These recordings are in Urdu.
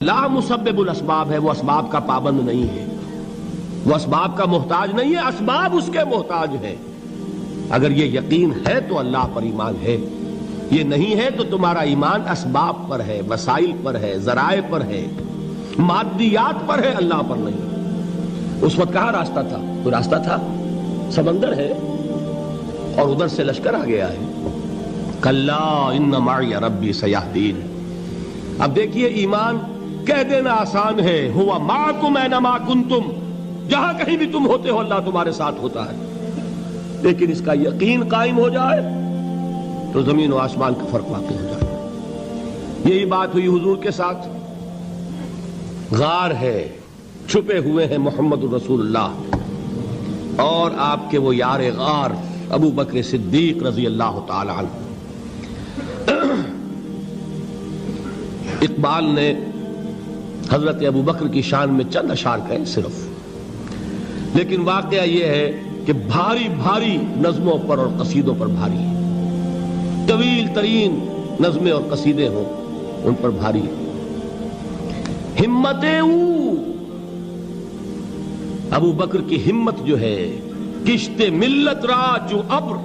لا مسبب الاسباب ہے، وہ اسباب کا پابند نہیں ہے، وہ اسباب کا محتاج نہیں ہے، اسباب اس کے محتاج ہیں۔ اگر یہ یقین ہے تو اللہ پر ایمان ہے، یہ نہیں ہے تو تمہارا ایمان اسباب پر ہے، وسائل پر ہے، ذرائع پر ہے، مادیات پر ہے، اللہ پر نہیں۔ اس وقت کہاں راستہ تھا؟ کوئی راستہ تھا؟ سمندر ہے اور ادھر سے لشکر آ گیا ہے۔ کلا ان معی ربی سیہدین۔ اب دیکھیے ایمان کہہ دینا آسان ہے، ہوا معکم اینما کنتم، جہاں کہیں بھی تم ہوتے ہو اللہ تمہارے ساتھ ہوتا ہے، لیکن اس کا یقین قائم ہو جائے تو زمین و آسمان کا فرق واقع ہو جائے۔ یہی بات ہوئی حضور کے ساتھ۔ غار ہے، چھپے ہوئے ہیں محمد رسول اللہ اور آپ کے وہ یار غار ابو بکر صدیق رضی اللہ تعالی عنہ۔ اقبال نے حضرت ابو بکر کی شان میں چند اشعار کہے صرف، لیکن واقعہ یہ ہے کہ بھاری بھاری نظموں پر اور قصیدوں پر بھاری ہے، طویل ترین نظمیں اور قصیدے ہوں ان پر بھاری ہے۔ ہمتیں ابو بکر کی ہمت جو ہے، کشت ملت را جو ابر،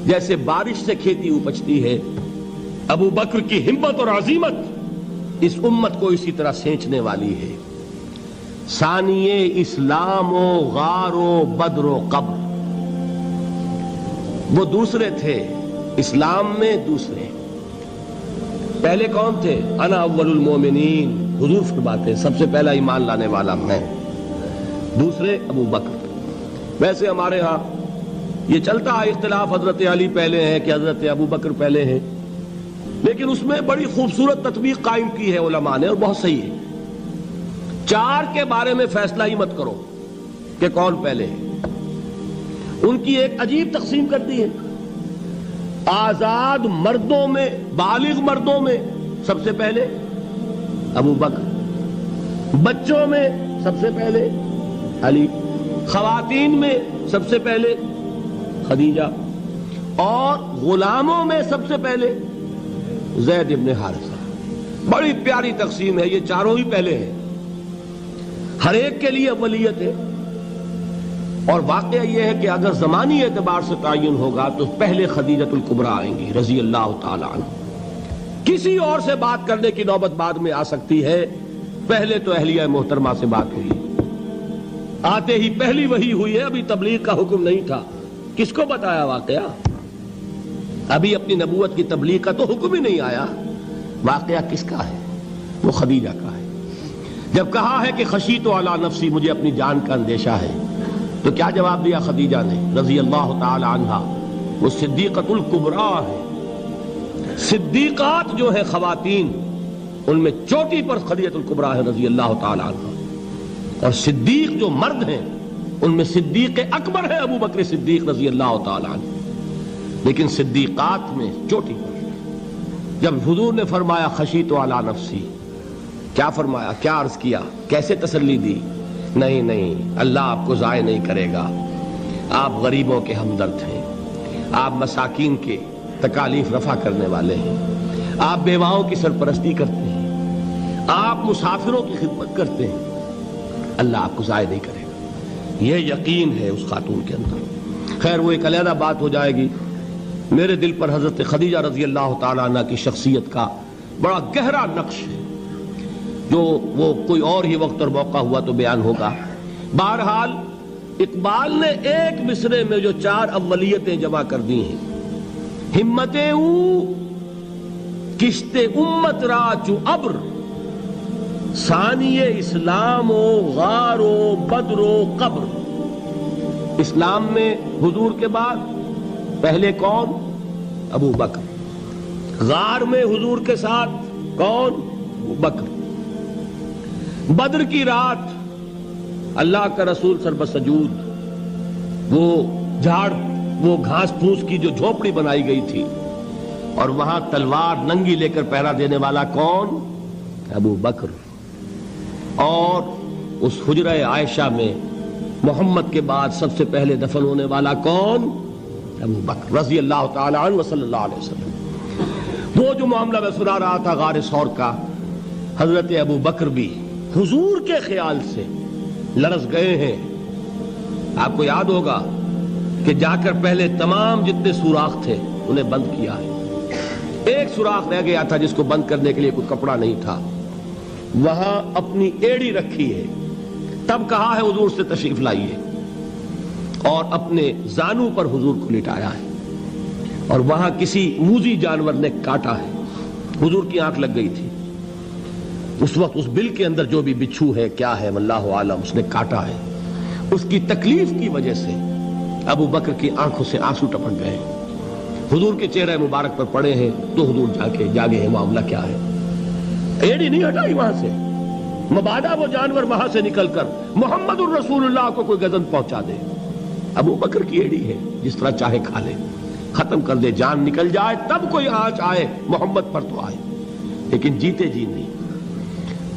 جیسے بارش سے کھیتی اپجتی ہے، ابو بکر کی ہمت اور عزیمت اس امت کو اسی طرح سینچنے والی ہے۔ ثانیے اسلام و غار و بدر و قبر، وہ دوسرے تھے اسلام میں، دوسرے پہلے کون تھے؟ انا اول المومنین، حضور فرماتے ہیں سب سے پہلا ایمان لانے والا میں، دوسرے ابو بکر۔ ویسے ہمارے ہاں یہ چلتا ہے اختلاف، حضرت علی پہلے ہیں کہ حضرت ابو بکر پہلے ہیں، لیکن اس میں بڑی خوبصورت تطبیق قائم کی ہے علماء نے اور بہت صحیح ہے۔ چار کے بارے میں فیصلہ ہی مت کرو کہ کون پہلے ہے، ان کی ایک عجیب تقسیم کر دی ہے۔ آزاد مردوں میں، بالغ مردوں میں سب سے پہلے ابو بکر، بچوں میں سب سے پہلے علی، خواتین میں سب سے پہلے خدیجہ، اور غلاموں میں سب سے پہلے زید ابن حارثہ۔ بڑی پیاری تقسیم ہے، یہ چاروں ہی پہلے ہیں، ہر ایک کے لیے اولیت ہے۔ اور واقعہ یہ ہے کہ اگر زمانی اعتبار سے تعین ہوگا تو پہلے خدیجۃ الکبریٰ آئیں گی رضی اللہ تعالی عنہ۔ کسی اور سے بات کرنے کی نوبت بعد میں آ سکتی ہے، پہلے تو اہلیہ محترمہ سے بات ہوئی، آتے ہی پہلی وحی ہوئی ہے، ابھی تبلیغ کا حکم نہیں تھا۔ کس کو بتایا واقعہ؟ ابھی اپنی نبوت کی تبلیغ کا تو حکم ہی نہیں آیا۔ واقعہ کس کا ہے؟ وہ خدیجہ کا ہے۔ جب کہا ہے کہ خشیت علی نفسی، مجھے اپنی جان کا اندیشہ ہے، تو کیا جواب دیا خدیجہ نے رضی اللہ تعالی عنہا؟ وہ صدیقۃ الکبریٰ ہے۔ صدیقات جو ہے خواتین، ان میں چوٹی پر خدیجۃ الکبریٰ ہے رضی اللہ تعالی عنہا، اور صدیق جو مرد ہیں ان میں صدیق اکبر ہے ابو بکر صدیق رضی اللہ تعالی عنہ، لیکن صدیقات میں چوٹی پر۔ جب حضور نے فرمایا خشیت علی نفسی، کیا فرمایا؟ کیا عرض کیا؟ کیسے تسلی دی؟ نہیں نہیں، اللہ آپ کو ضائع نہیں کرے گا، آپ غریبوں کے ہمدرد ہیں، آپ مساکین کے تکالیف رفع کرنے والے ہیں، آپ بیواؤں کی سرپرستی کرتے ہیں، آپ مسافروں کی خدمت کرتے ہیں، اللہ آپ کو ضائع نہیں کرے گا۔ یہ یقین ہے اس خاتون کے اندر۔ خیر وہ ایک علیحدہ بات ہو جائے گی۔ میرے دل پر حضرت خدیجہ رضی اللہ تعالی عنہ کی شخصیت کا بڑا گہرا نقش ہے، جو وہ کوئی اور ہی وقت اور موقع ہوا تو بیان ہوگا۔ بہرحال اقبال نے ایک مصرے میں جو چار اولیتیں جمع کر دی ہیں، ہمتیں کشت امت را چو ابر، ثانی اسلام و غار و بدر و قبر۔ اسلام میں حضور کے بعد پہلے کون؟ ابو بکر۔ غار میں حضور کے ساتھ کون؟ ابو بکر۔ بدر کی رات اللہ کا رسول سر بسجود، وہ جھاڑ، وہ گھاس پھوس کی جو جھوپڑی بنائی گئی تھی، اور وہاں تلوار ننگی لے کر پہرا دینے والا کون؟ ابو بکر۔ اور اس حجرہ عائشہ میں محمد کے بعد سب سے پہلے دفن ہونے والا کون؟ ابو بکر رضی اللہ تعالی عنہ وصلی اللہ علیہ وسلم۔ وہ جو معاملہ میں سنا رہا تھا غار ثور کا، حضرت ابو بکر بھی حضور کے خیال سے لرز گئے ہیں. آپ کو یاد ہوگا کہ جا کر پہلے تمام جتنے سوراخ تھے انہیں بند کیا ہے. ایک سوراخ رہ گیا تھا جس کو بند کرنے کے لیے کوئی کپڑا نہیں تھا. وہاں اپنی ایڑی رکھی ہے. تب کہا ہے حضور سے تشریف لائیے, اور اپنے زانو پر حضور کو لٹایا ہے. اور وہاں کسی موذی جانور نے کاٹا ہے. حضور کی آنکھ لگ گئی تھی. اس وقت اس بل کے اندر جو بھی بچھو ہے کیا ہے واللہ عالم, اس نے کاٹا ہے. اس کی تکلیف کی وجہ سے ابو بکر کی آنکھوں سے آنسو ٹپک گئے. حضور کے چہرے مبارک پر پڑے ہیں تو حضور جاگے ہیں معاملہ کیا ہے. ایڑی نہیں ہٹائی وہاں سے, مبادا وہ جانور وہاں سے نکل کر محمد الرسول اللہ کو کوئی گزن پہنچا دے. ابو بکر کی ایڑی ہے, جس طرح چاہے کھا لے, ختم کر دے, جان نکل جائے تب کوئی آنچ آئے محمد پر تو آئے, لیکن جیتے جی نہیں.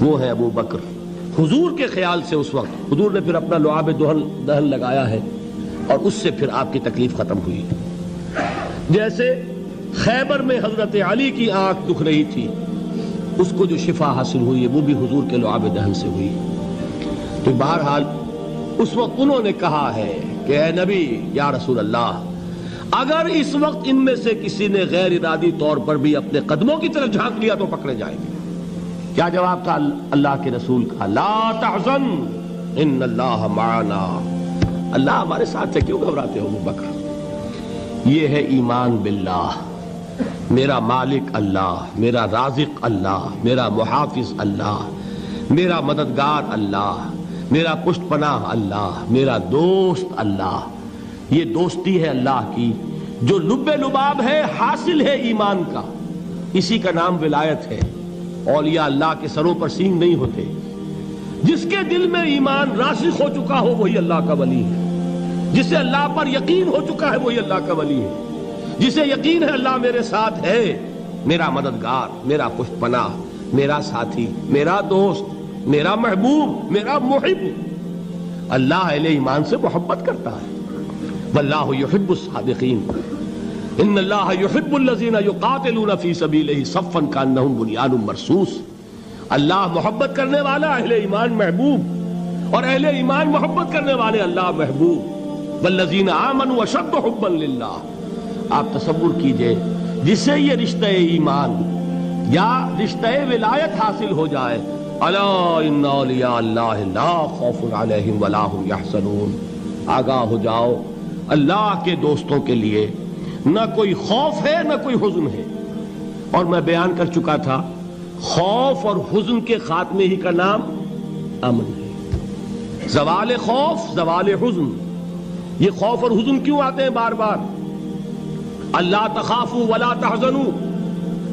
وہ ہے ابو بکر حضور کے خیال سے. اس وقت حضور نے پھر اپنا لعاب دہن لگایا ہے اور اس سے پھر آپ کی تکلیف ختم ہوئی. جیسے خیبر میں حضرت علی کی آنکھ دکھ رہی تھی, اس کو جو شفا حاصل ہوئی ہے وہ بھی حضور کے لعاب دہن سے ہوئی. تو بہرحال اس وقت انہوں نے کہا ہے کہ اے نبی یا رسول اللہ, اگر اس وقت ان میں سے کسی نے غیر ارادی طور پر بھی اپنے قدموں کی طرف جھانک لیا تو پکڑے جائیں گے. کیا جواب تھا اللہ کے رسول کا؟ لا تحزن ان اللہ معنا. اللہ ہمارے ساتھ ہے, کیوں گھبراتے ہو ابو بکر؟ یہ ہے ایمان باللہ. میرا مالک اللہ, میرا رازق اللہ, میرا محافظ اللہ, میرا مددگار اللہ, میرا پشت پناہ اللہ, میرا دوست اللہ. یہ دوستی ہے اللہ کی جو لب لباب ہے, حاصل ہے ایمان کا. اسی کا نام ولایت ہے. اولیاء اللہ کے سروں پر سینگ نہیں ہوتے. جس کے دل میں ایمان راسخ ہو چکا ہو وہی اللہ کا ولی ہے. جسے اللہ پر یقین ہو چکا ہے وہی اللہ کا ولی ہے. جسے یقین ہے اللہ میرے ساتھ ہے, میرا مددگار, میرا پشت پناہ, میرا ساتھی, میرا دوست, میرا محبوب, میرا محب. اللہ اہل ایمان سے محبت کرتا ہے. واللہ یحب الصادقین. ان اللہ یحب الذین یقاتلون فی سبیلہ صفا کانہم بنیان مرصوص. اللہ محبت کرنے والا, اہل ایمان محبوب, اور اہل ایمان محبت کرنے والے اللہ محبوب. والذین آمنوا اشد حبا للہ. آپ تصور کیجئے جسے یہ رشتہ ایمان یا رشتہ ولایت حاصل ہو جائے, الا ان اولیاء اللہ لا خوف علیہم ولا هم یحزنون. آگاہ ہو جاؤ, اللہ کے دوستوں کے لیے نہ کوئی خوف ہے نہ کوئی حزن ہے. اور میں بیان کر چکا تھا, خوف اور حزن کے خاتمے ہی کا نام امن ہے. زوال خوف, زوال حزن. یہ خوف اور حزن کیوں آتے ہیں بار بار؟ اللہ تخافوا ولا تحزنوا,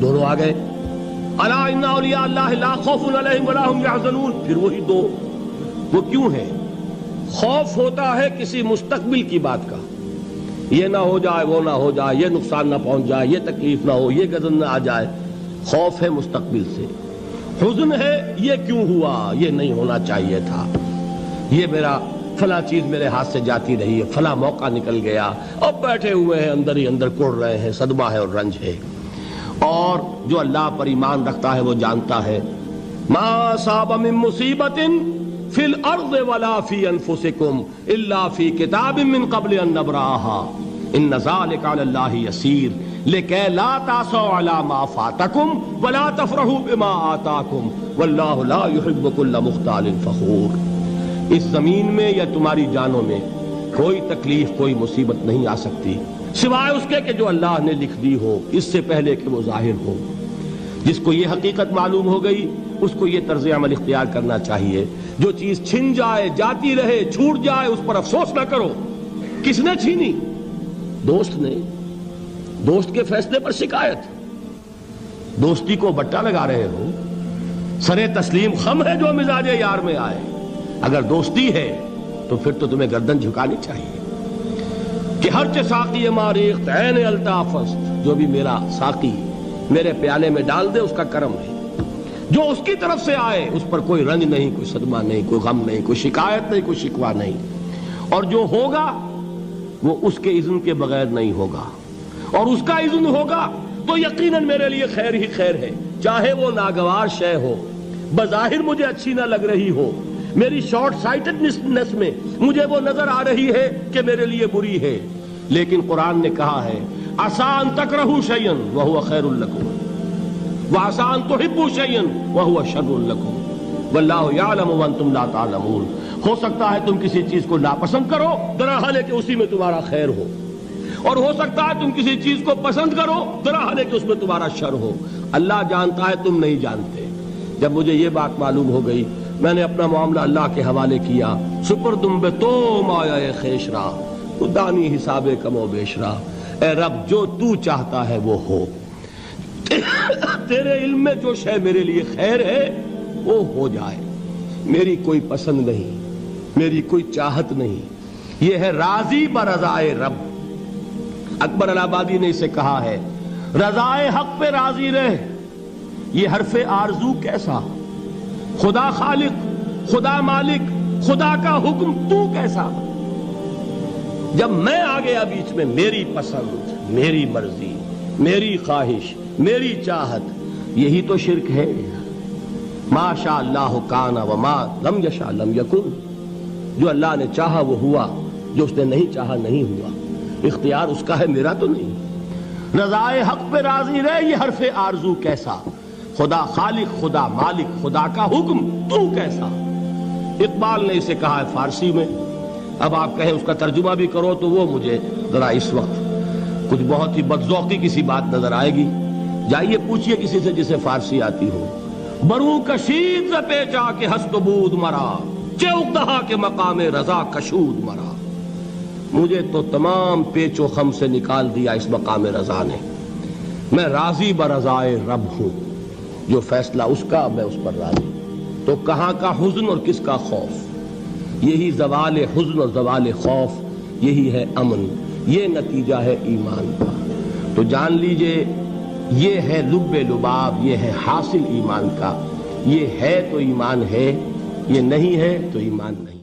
دونوں آ گئے. الا ان اولیاء اللہ لا خوف علیہم ولا هم یحزنون, پھر وہی دو. وہ کیوں ہے؟ خوف ہوتا ہے کسی مستقبل کی بات کا, یہ نہ ہو جائے, وہ نہ ہو جائے, یہ نقصان نہ پہنچ جائے, یہ تکلیف نہ ہو, یہ غضب نہ آ جائے. خوف ہے مستقبل سے. حزن ہے یہ کیوں ہوا, یہ نہیں ہونا چاہیے تھا, یہ میرا فلاں چیز میرے ہاتھ سے جاتی رہی ہے, فلاں موقع نکل گیا, اب بیٹھے ہوئے ہیں اندر ہی اندر کڑ رہے ہیں, صدمہ ہے اور رنج ہے. اور جو اللہ پر ایمان رکھتا ہے وہ جانتا ہے ما اصاب من مصیبت فی الارض ولا فی انفسکم الا فی کتاب من قبل ان نبرأها ان ذلک علی اللہ یسیر لکی لا تعصوا علی ما فاتکم ولا تفرحوا بما آتاکم واللہ لا يحب کل مختال فخور. اس زمین میں یا تمہاری جانوں میں کوئی تکلیف, کوئی مصیبت نہیں آ سکتی سوائے اس کے کہ جو اللہ نے لکھ دی ہو, اس سے پہلے کہ وہ ظاہر ہو. جس کو یہ حقیقت معلوم ہو گئی اس کو یہ طرز عمل اختیار کرنا چاہیے. جو چیز چھن جائے, جاتی رہے, چھوٹ جائے, اس پر افسوس نہ کرو. کس نے چھینی؟ دوست نے. دوست کے فیصلے پر شکایت. دوستی کو بٹا لگا رہے ہو, سرے تسلیم خم ہے جو مزاج یار میں آئے. اگر دوستی ہے تو پھر تو تمہیں گردن جھکانی چاہیے کہ ہر چے ساقی ماریخت عین الطاف است, جو بھی میرا ساقی میرے پیالے میں ڈال دے اس کا کرم ہے. جو اس کی طرف سے آئے اس پر کوئی رنج نہیں, کوئی صدمہ نہیں, کوئی غم نہیں, کوئی شکایت نہیں, کوئی شکوہ نہیں. اور جو ہوگا وہ اس کے اذن کے بغیر نہیں ہوگا, اور اس کا اذن ہوگا تو یقیناً میرے لیے خیر ہی خیر ہے, چاہے وہ ناگوار شے ہو, بظاہر مجھے اچھی نہ لگ رہی ہو، میری شارٹ سائٹڈنس میں مجھے وہ نظر آ رہی ہے کہ میرے لیے بری ہے، لیکن قرآن نے کہا ہے عسیٰ ان تکرہوا شیئا وہو خیر لکم وعسیٰ ان تحبوا شیئا وہو شر لکم واللہ یعلم وانتم لا تعلمون۔ ہو سکتا ہے تم کسی چیز کو ناپسند کرو درحال ہے کہ اسی میں تمہارا خیر ہو، اور ہو سکتا ہے تم کسی چیز کو پسند کرو درحال ہے کہ اس میں تمہارا شر ہو۔ اللہ جانتا ہے، تم نہیں جانتے۔ جب مجھے یہ بات معلوم ہو گئی، میں نے اپنا معاملہ اللہ کے حوالے کیا۔ سپردم بے تو مایا خیشرا تو دانی حساب کم و بیشرا، اے رب جو تو چاہتا ہے وہ ہو، تیرے علم میں جو شے میرے لیے خیر ہے وہ ہو جائے، میری کوئی پسند نہیں، میری کوئی چاہت نہیں، یہ ہے راضی برضائے رب۔ اکبر الہ آبادی نے اسے کہا ہے رضائے حق پہ راضی رہ، یہ حرف آرزو کیسا، خدا خالق، خدا مالک، خدا کا حکم تو کیسا۔ جب میں آ گیا بیچ میں، میری پسند، میری مرضی، میری خواہش، میری چاہت، یہی تو شرک ہے۔ ما شاء اللہ کان وما لم یشاء لم یکن، جو اللہ نے چاہا وہ ہوا، جو اس نے نہیں چاہا نہیں ہوا، اختیار اس کا ہے، میرا تو نہیں۔ رضائے حق پہ راضی رہ، یہ حرف آرزو کیسا، خدا خالق، خدا مالک، خدا کا حکم تو کیسا۔ اقبال نے اسے کہا ہے فارسی میں، اب آپ کہیں اس کا ترجمہ بھی کرو تو وہ مجھے ذرا اس وقت کچھ بہت ہی بدذوقی کسی بات نظر آئے گی۔ جائیے پوچھئے کسی سے جسے فارسی آتی ہو۔ برو کشید ز پیچا کے ہست و بود مرا، چے اقدہا کے مقام رضا کشود مرا۔ مجھے تو تمام پیچ و خم سے نکال دیا اس مقام رضا نے، میں راضی برضائے رب ہوں، جو فیصلہ اس کا میں اس پر راضی۔ تو کہاں کا حزن اور کس کا خوف، یہی زوال حزن اور زوال خوف، یہی ہے امن، یہ نتیجہ ہے ایمان کا۔ تو جان لیجئے یہ ہے لب لباب، یہ ہے حاصل ایمان کا، یہ ہے تو ایمان ہے، یہ نہیں ہے تو ایمان نہیں۔